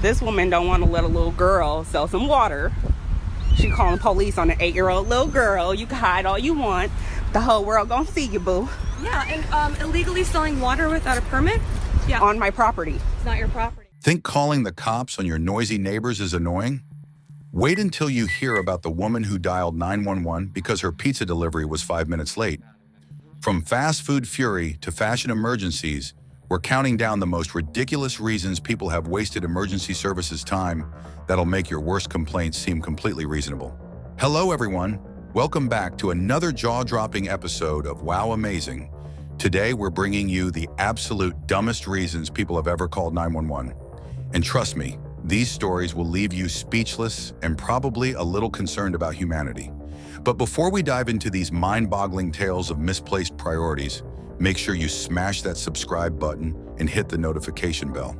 This woman don't want to let a little girl sell some water. She calling police on an 8-year-old little girl. You can hide all you want. The whole world gonna see you, boo. Yeah, and illegally selling water without a permit? Yeah. On my property. It's not your property. Think calling the cops on your noisy neighbors is annoying? Wait until you hear about the woman who dialed 911 because her pizza delivery was 5 minutes late. From fast food fury to fashion emergencies, we're counting down the most ridiculous reasons people have wasted emergency services time that'll make your worst complaints seem completely reasonable. Hello, everyone. Welcome back to another jaw-dropping episode of Wow Amazing. Today, we're bringing you the absolute dumbest reasons people have ever called 911. And trust me, these stories will leave you speechless and probably a little concerned about humanity. But before we dive into these mind-boggling tales of misplaced priorities, make sure you smash that subscribe button and hit the notification bell.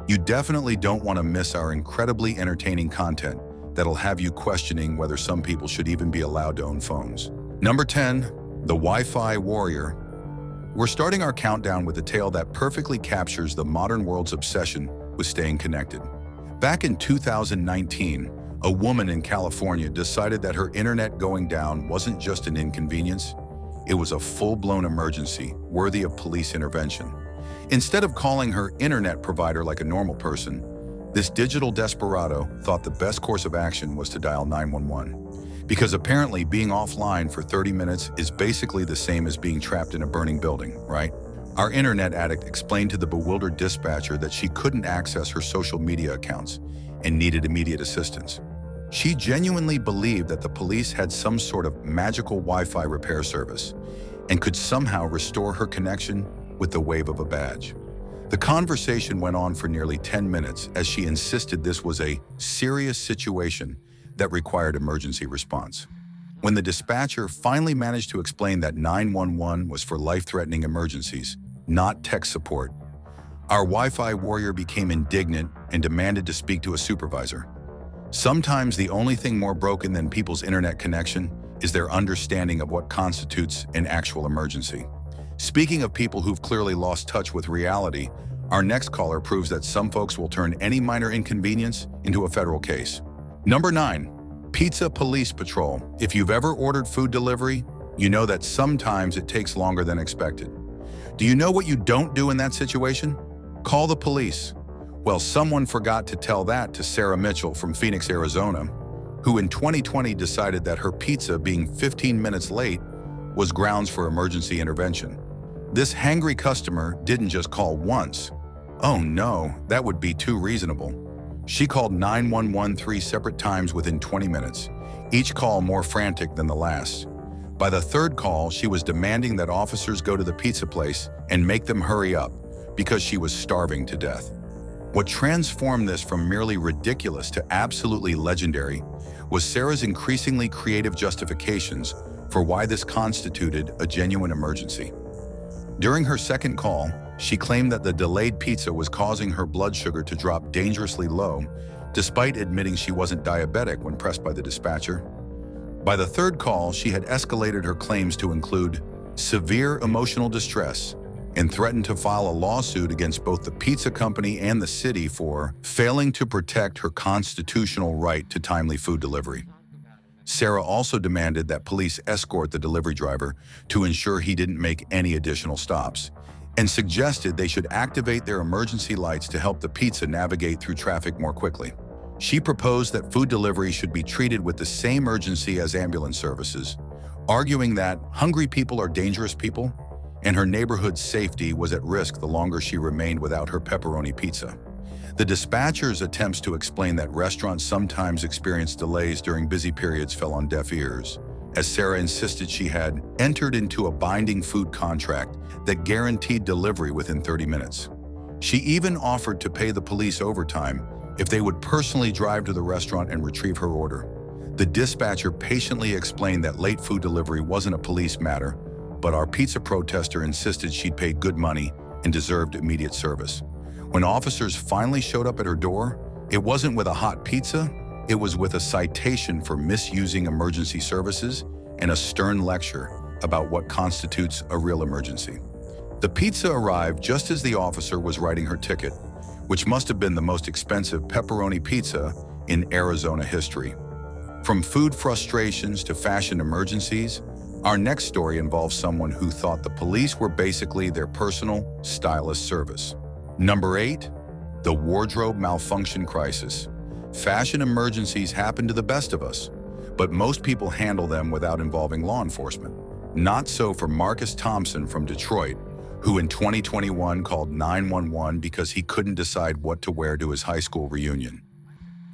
You definitely don't want to miss our incredibly entertaining content that'll have you questioning whether some people should even be allowed to own phones. Number 10, the Wi-Fi warrior. We're starting our countdown with a tale that perfectly captures the modern world's obsession with staying connected. Back in 2019, a woman in California decided that her internet going down wasn't just an inconvenience, it was a full-blown emergency worthy of police intervention. Instead of calling her internet provider like a normal person, this digital desperado thought the best course of action was to dial 911. Because apparently being offline for 30 minutes is basically the same as being trapped in a burning building, right? Our internet addict explained to the bewildered dispatcher that she couldn't access her social media accounts and needed immediate assistance. She genuinely believed that the police had some sort of magical Wi-Fi repair service and could somehow restore her connection with the wave of a badge. The conversation went on for nearly 10 minutes as she insisted this was a serious situation that required emergency response. When the dispatcher finally managed to explain that 911 was for life-threatening emergencies, not tech support, our Wi-Fi warrior became indignant and demanded to speak to a supervisor. Sometimes the only thing more broken than people's internet connection is their understanding of what constitutes an actual emergency. Speaking of people who've clearly lost touch with reality, our next caller proves that some folks will turn any minor inconvenience into a federal case. Number 9, Pizza Police Patrol. If you've ever ordered food delivery, you know that sometimes it takes longer than expected. Do you know what you don't do in that situation? Call the police. Well, someone forgot to tell that to Sarah Mitchell from Phoenix, Arizona, who in 2020 decided that her pizza being 15 minutes late was grounds for emergency intervention. This hangry customer didn't just call once. Oh no, that would be too reasonable. She called 911 3 separate times within 20 minutes, each call more frantic than the last. By the third call, she was demanding that officers go to the pizza place and make them hurry up because she was starving to death. What transformed this from merely ridiculous to absolutely legendary was Sarah's increasingly creative justifications for why this constituted a genuine emergency. During her second call, she claimed that the delayed pizza was causing her blood sugar to drop dangerously low, despite admitting she wasn't diabetic when pressed by the dispatcher. By the third call, she had escalated her claims to include severe emotional distress and threatened to file a lawsuit against both the pizza company and the city for failing to protect her constitutional right to timely food delivery. Sarah also demanded that police escort the delivery driver to ensure he didn't make any additional stops, and suggested they should activate their emergency lights to help the pizza navigate through traffic more quickly. She proposed that food delivery should be treated with the same urgency as ambulance services, arguing that hungry people are dangerous people, and her neighborhood's safety was at risk the longer she remained without her pepperoni pizza. The dispatcher's attempts to explain that restaurants sometimes experience delays during busy periods fell on deaf ears, as Sarah insisted she had entered into a binding food contract that guaranteed delivery within 30 minutes. She even offered to pay the police overtime if they would personally drive to the restaurant and retrieve her order. The dispatcher patiently explained that late food delivery wasn't a police matter, but our pizza protester insisted she'd paid good money and deserved immediate service. When officers finally showed up at her door, it wasn't with a hot pizza, it was with a citation for misusing emergency services and a stern lecture about what constitutes a real emergency. The pizza arrived just as the officer was writing her ticket, which must have been the most expensive pepperoni pizza in Arizona history. From food frustrations to fashion emergencies, our next story involves someone who thought the police were basically their personal stylist service. Number 8, the wardrobe malfunction crisis. Fashion emergencies happen to the best of us, but most people handle them without involving law enforcement. Not so for Marcus Thompson from Detroit, who in 2021 called 911 because he couldn't decide what to wear to his high school reunion.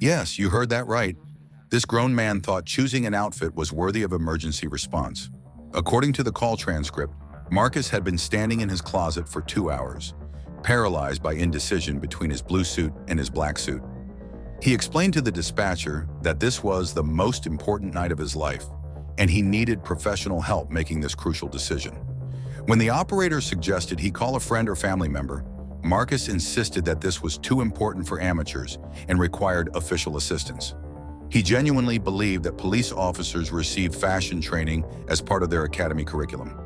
Yes, you heard that right. This grown man thought choosing an outfit was worthy of emergency response. According to the call transcript, Marcus had been standing in his closet for 2 hours, paralyzed by indecision between his blue suit and his black suit. He explained to the dispatcher that this was the most important night of his life, and he needed professional help making this crucial decision. When the operator suggested he call a friend or family member, Marcus insisted that this was too important for amateurs and required official assistance. He genuinely believed that police officers receive fashion training as part of their academy curriculum.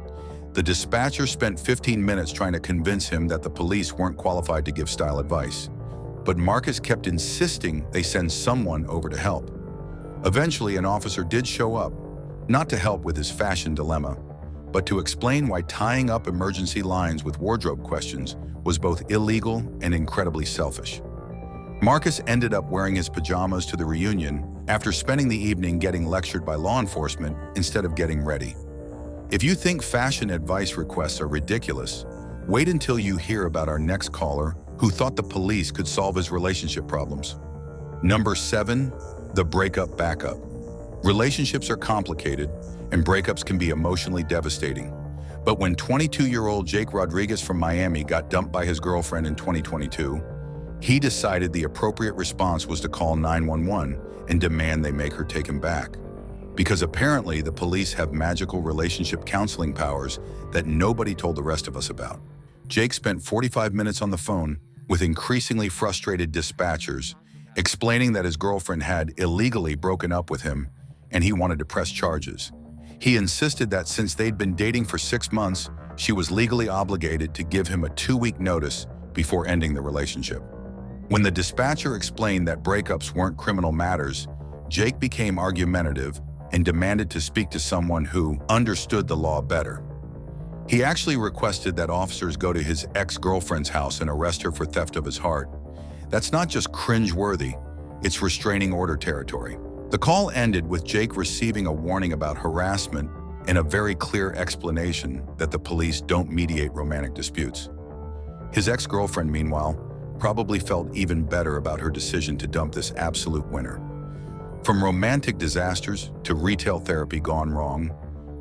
The dispatcher spent 15 minutes trying to convince him that the police weren't qualified to give style advice, but Marcus kept insisting they send someone over to help. Eventually, an officer did show up, not to help with his fashion dilemma, but to explain why tying up emergency lines with wardrobe questions was both illegal and incredibly selfish. Marcus ended up wearing his pajamas to the reunion after spending the evening getting lectured by law enforcement instead of getting ready. If you think fashion advice requests are ridiculous, wait until you hear about our next caller who thought the police could solve his relationship problems. Number 7, the breakup backup. Relationships are complicated, and breakups can be emotionally devastating. But when 22-year-old Jake Rodriguez from Miami got dumped by his girlfriend in 2022, he decided the appropriate response was to call 911 and demand they make her take him back. Because apparently the police have magical relationship counseling powers that nobody told the rest of us about. Jake spent 45 minutes on the phone with increasingly frustrated dispatchers, explaining that his girlfriend had illegally broken up with him and he wanted to press charges. He insisted that since they'd been dating for 6 months, she was legally obligated to give him a 2-week notice before ending the relationship. When the dispatcher explained that breakups weren't criminal matters, Jake became argumentative and demanded to speak to someone who understood the law better. He actually requested that officers go to his ex-girlfriend's house and arrest her for theft of his heart. That's not just cringe-worthy, it's restraining order territory. The call ended with Jake receiving a warning about harassment and a very clear explanation that the police don't mediate romantic disputes. His ex-girlfriend, meanwhile, probably felt even better about her decision to dump this absolute winner. From romantic disasters to retail therapy gone wrong,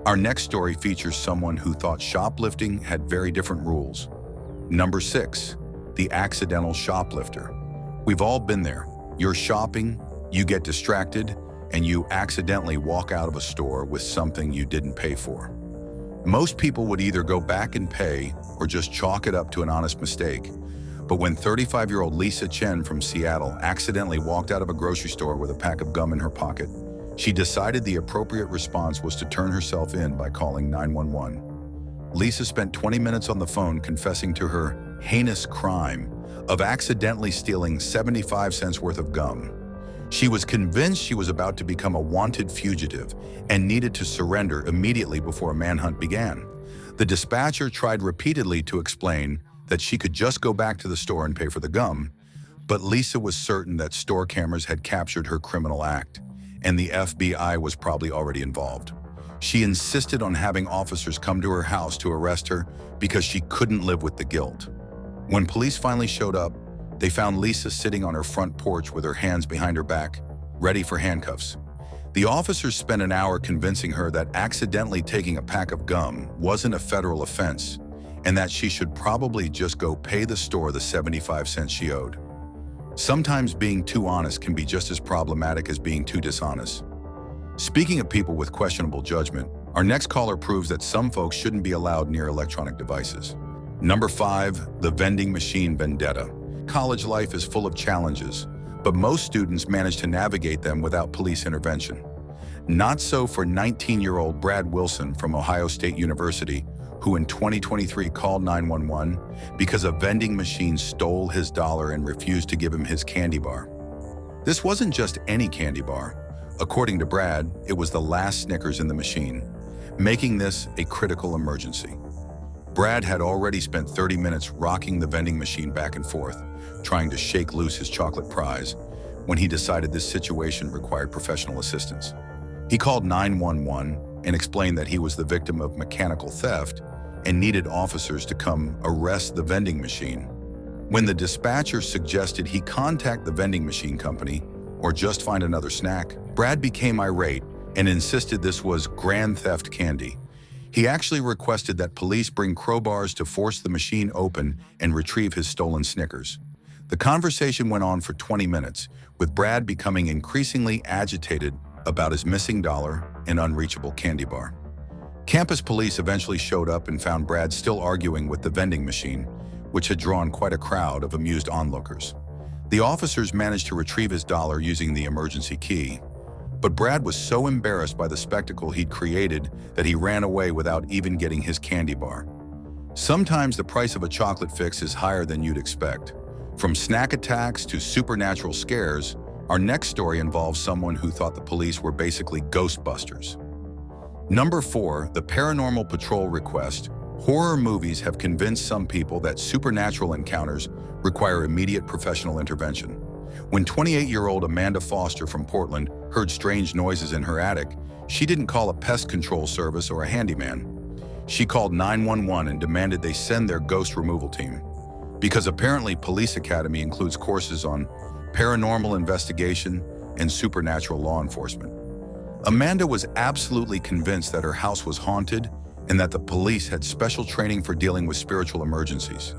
our next story features someone who thought shoplifting had very different rules. Number 6, the accidental shoplifter. We've all been there. You're shopping, you get distracted, and you accidentally walk out of a store with something you didn't pay for. Most people would either go back and pay or just chalk it up to an honest mistake. But when 35-year-old Lisa Chen from Seattle accidentally walked out of a grocery store with a pack of gum in her pocket, she decided the appropriate response was to turn herself in by calling 911. Lisa spent 20 minutes on the phone confessing to her heinous crime of accidentally stealing 75 cents worth of gum. She was convinced she was about to become a wanted fugitive and needed to surrender immediately before a manhunt began. The dispatcher tried repeatedly to explain that she could just go back to the store and pay for the gum, but Lisa was certain that store cameras had captured her criminal act, and the FBI was probably already involved. She insisted on having officers come to her house to arrest her because she couldn't live with the guilt. When police finally showed up, they found Lisa sitting on her front porch with her hands behind her back, ready for handcuffs. The officers spent an hour convincing her that accidentally taking a pack of gum wasn't a federal offense, and that she should probably just go pay the store the 75 cents she owed. Sometimes being too honest can be just as problematic as being too dishonest. Speaking of people with questionable judgment, our next caller proves that some folks shouldn't be allowed near electronic devices. Number 5, the vending machine vendetta. College life is full of challenges, but most students manage to navigate them without police intervention. Not so for 19-year-old Brad Wilson from Ohio State University, who in 2023 called 911 because a vending machine stole his dollar and refused to give him his candy bar. This wasn't just any candy bar. According to Brad, it was the last Snickers in the machine, making this a critical emergency. Brad had already spent 30 minutes rocking the vending machine back and forth, trying to shake loose his chocolate prize, when he decided this situation required professional assistance. He called 911 and explained that he was the victim of mechanical theft and needed officers to come arrest the vending machine. When the dispatcher suggested he contact the vending machine company or just find another snack, Brad became irate and insisted this was grand theft candy. He actually requested that police bring crowbars to force the machine open and retrieve his stolen Snickers. The conversation went on for 20 minutes, with Brad becoming increasingly agitated about his missing dollar and unreachable candy bar. Campus police eventually showed up and found Brad still arguing with the vending machine, which had drawn quite a crowd of amused onlookers. The officers managed to retrieve his dollar using the emergency key, but Brad was so embarrassed by the spectacle he'd created that he ran away without even getting his candy bar. Sometimes the price of a chocolate fix is higher than you'd expect. From snack attacks to supernatural scares, our next story involves someone who thought the police were basically Ghostbusters. Number 4, the Paranormal Patrol request. Horror movies have convinced some people that supernatural encounters require immediate professional intervention. When 28-year-old Amanda Foster from Portland heard strange noises in her attic, she didn't call a pest control service or a handyman. She called 911 and demanded they send their ghost removal team. Because apparently Police Academy includes courses on paranormal investigation and supernatural law enforcement. Amanda was absolutely convinced that her house was haunted and that the police had special training for dealing with spiritual emergencies.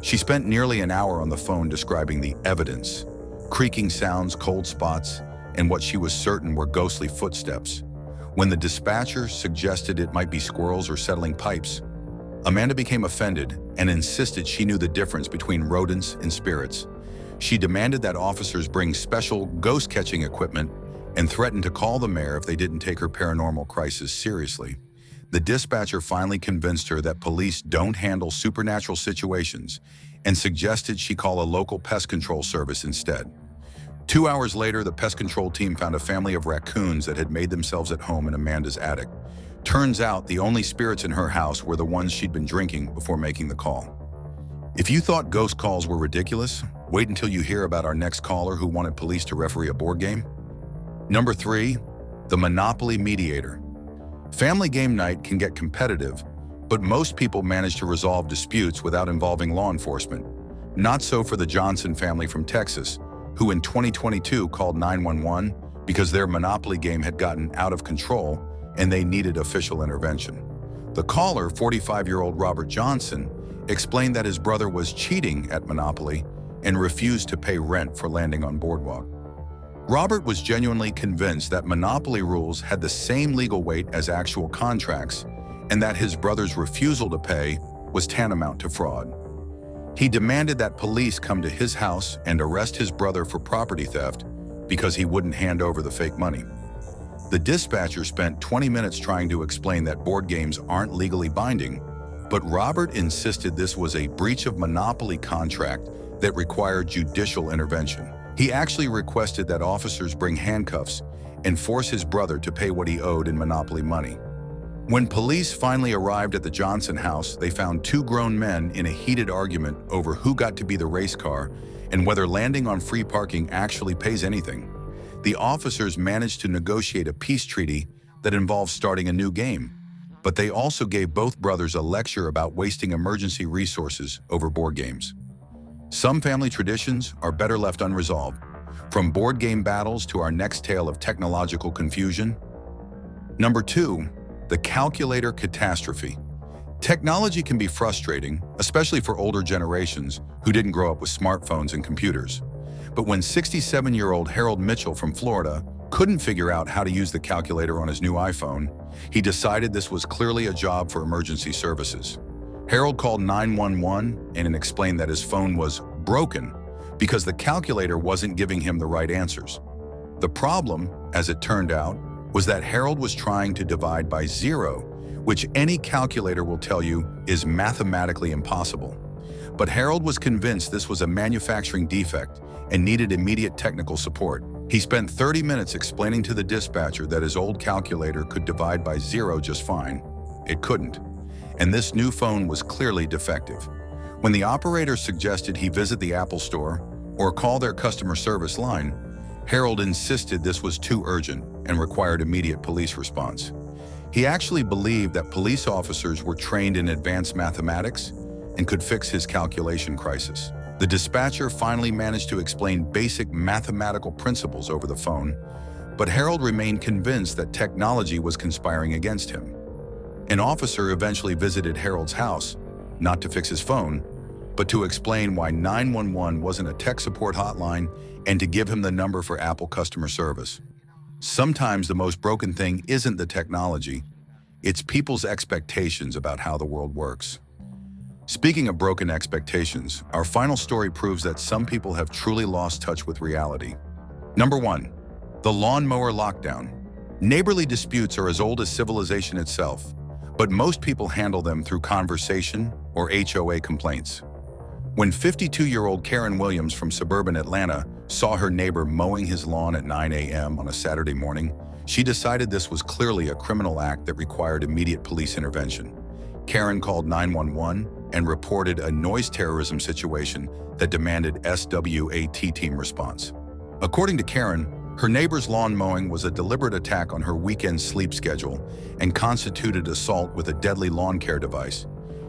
She spent nearly an hour on the phone describing the evidence, creaking sounds, cold spots, and what she was certain were ghostly footsteps. When the dispatcher suggested it might be squirrels or settling pipes, Amanda became offended and insisted she knew the difference between rodents and spirits. She demanded that officers bring special ghost-catching equipment and threatened to call the mayor if they didn't take her paranormal crisis seriously. The dispatcher finally convinced her that police don't handle supernatural situations and suggested she call a local pest control service instead. 2 hours later, the pest control team found a family of raccoons that had made themselves at home in Amanda's attic. Turns out the only spirits in her house were the ones she'd been drinking before making the call. If you thought ghost calls were ridiculous, wait until you hear about our next caller who wanted police to referee a board game. Number 3, the Monopoly Mediator. Family game night can get competitive, but most people manage to resolve disputes without involving law enforcement. Not so for the Johnson family from Texas, who in 2022 called 911 because their Monopoly game had gotten out of control and they needed official intervention. The caller, 45-year-old Robert Johnson, explained that his brother was cheating at Monopoly and refused to pay rent for landing on Boardwalk. Robert was genuinely convinced that Monopoly rules had the same legal weight as actual contracts and that his brother's refusal to pay was tantamount to fraud. He demanded that police come to his house and arrest his brother for property theft because he wouldn't hand over the fake money. The dispatcher spent 20 minutes trying to explain that board games aren't legally binding, but Robert insisted this was a breach of monopoly contract that required judicial intervention. He actually requested that officers bring handcuffs and force his brother to pay what he owed in monopoly money. When police finally arrived at the Johnson house, they found 2 grown men in a heated argument over who got to be the race car and whether landing on free parking actually pays anything. The officers managed to negotiate a peace treaty that involved starting a new game, but they also gave both brothers a lecture about wasting emergency resources over board games. Some family traditions are better left unresolved, from board game battles to our next tale of technological confusion. Number 2, the calculator catastrophe. Technology can be frustrating, especially for older generations who didn't grow up with smartphones and computers. But when 67-year-old Harold Mitchell from Florida couldn't figure out how to use the calculator on his new iPhone, he decided this was clearly a job for emergency services. Harold called 911 and explained that his phone was broken because the calculator wasn't giving him the right answers. The problem, as it turned out, was that Harold was trying to divide by 0, which any calculator will tell you is mathematically impossible. But Harold was convinced this was a manufacturing defect and needed immediate technical support. He spent 30 minutes explaining to the dispatcher that his old calculator could divide by 0 just fine. It couldn't, and this new phone was clearly defective. When the operator suggested he visit the Apple Store or call their customer service line, Harold insisted this was too urgent and required immediate police response. He actually believed that police officers were trained in advanced mathematics and could fix his calculation crisis. The dispatcher finally managed to explain basic mathematical principles over the phone, but Harold remained convinced that technology was conspiring against him. An officer eventually visited Harold's house, not to fix his phone, but to explain why 911 wasn't a tech support hotline and to give him the number for Apple customer service. Sometimes the most broken thing isn't the technology, it's people's expectations about how the world works. Speaking of broken expectations, our final story proves that some people have truly lost touch with reality. Number 1. The lawnmower lockdown. Neighborly disputes are as old as civilization itself, but most people handle them through conversation or HOA complaints. When 52-year-old Karen Williams from suburban Atlanta saw her neighbor mowing his lawn at 9 a.m. on a Saturday morning, she decided this was clearly a criminal act that required immediate police intervention. Karen called 911 and reported a noise terrorism situation that demanded SWAT team response. According to Karen, her neighbor's lawn mowing was a deliberate attack on her weekend sleep schedule and constituted assault with a deadly lawn care device.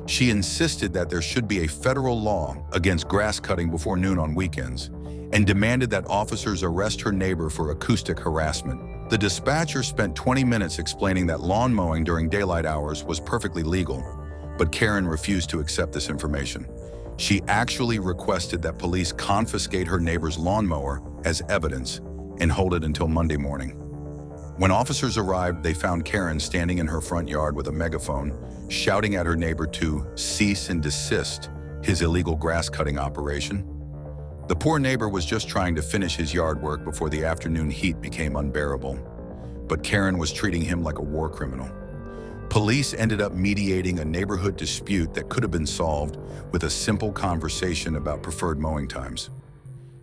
She insisted that there should be a federal law against grass cutting before noon on weekends and demanded that officers arrest her neighbor for acoustic harassment. The dispatcher spent 20 minutes explaining that lawn mowing during daylight hours was perfectly legal, but Karen refused to accept this information. She actually requested that police confiscate her neighbor's lawnmower as evidence and hold it until Monday morning. When officers arrived, they found Karen standing in her front yard with a megaphone, shouting at her neighbor to cease and desist his illegal grass cutting operation. The poor neighbor was just trying to finish his yard work before the afternoon heat became unbearable, but Karen was treating him like a war criminal. Police ended up mediating a neighborhood dispute that could have been solved with a simple conversation about preferred mowing times.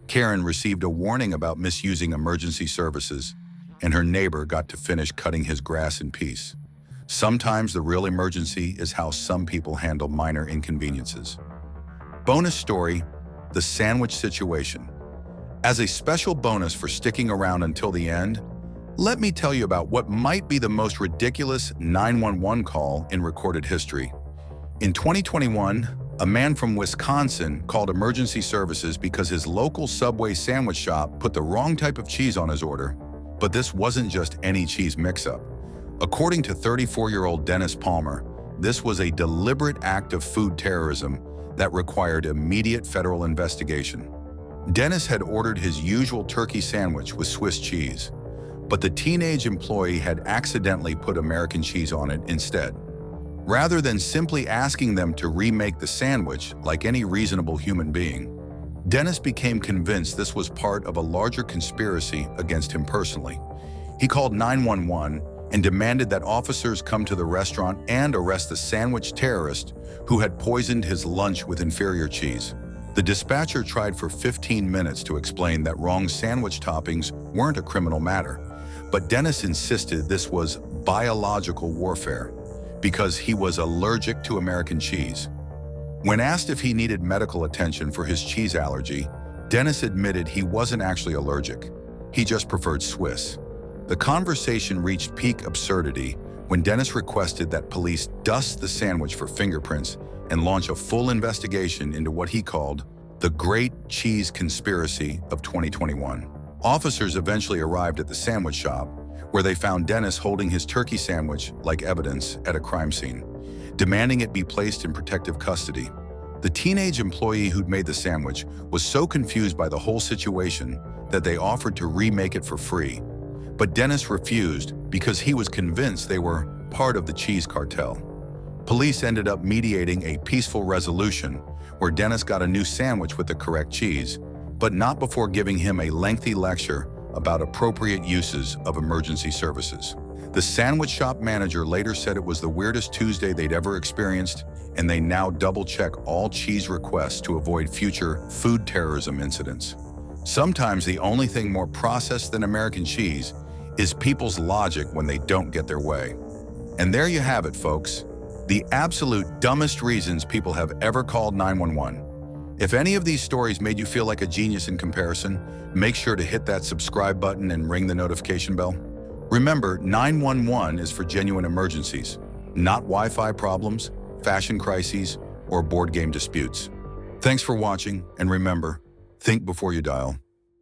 Karen received a warning about misusing emergency services, and her neighbor got to finish cutting his grass in peace. Sometimes the real emergency is how some people handle minor inconveniences. Bonus story: the sandwich situation. As a special bonus for sticking around until the end, let me tell you about what might be the most ridiculous 911 call in recorded history. In 2021, a man from Wisconsin called emergency services because his local Subway sandwich shop put the wrong type of cheese on his order. But this wasn't just any cheese mix-up. According to 34-year-old Dennis Palmer, this was a deliberate act of food terrorism that required immediate federal investigation. Dennis had ordered his usual turkey sandwich with Swiss cheese, but the teenage employee had accidentally put American cheese on it instead. Rather than simply asking them to remake the sandwich like any reasonable human being, Dennis became convinced this was part of a larger conspiracy against him personally. He called 911 and demanded that officers come to the restaurant and arrest the sandwich terrorist who had poisoned his lunch with inferior cheese. The dispatcher tried for 15 minutes to explain that wrong sandwich toppings weren't a criminal matter, but Dennis insisted this was biological warfare because he was allergic to American cheese. When asked if he needed medical attention for his cheese allergy, Dennis admitted he wasn't actually allergic. He just preferred Swiss. The conversation reached peak absurdity when Dennis requested that police dust the sandwich for fingerprints and launch a full investigation into what he called the Great Cheese Conspiracy of 2021. Officers eventually arrived at the sandwich shop, where they found Dennis holding his turkey sandwich like evidence at a crime scene, demanding it be placed in protective custody. The teenage employee who'd made the sandwich was so confused by the whole situation that they offered to remake it for free. But Dennis refused because he was convinced they were part of the cheese cartel. Police ended up mediating a peaceful resolution where Dennis got a new sandwich with the correct cheese, but not before giving him a lengthy lecture about appropriate uses of emergency services. The sandwich shop manager later said it was the weirdest Tuesday they'd ever experienced, and they now double-check all cheese requests to avoid future food terrorism incidents. Sometimes the only thing more processed than American cheese is people's logic when they don't get their way. And there you have it, folks. The absolute dumbest reasons people have ever called 911. If any of these stories made you feel like a genius in comparison, make sure to hit that subscribe button and ring the notification bell. Remember, 911 is for genuine emergencies, not Wi-Fi problems, fashion crises, or board game disputes. Thanks for watching, and remember, think before you dial.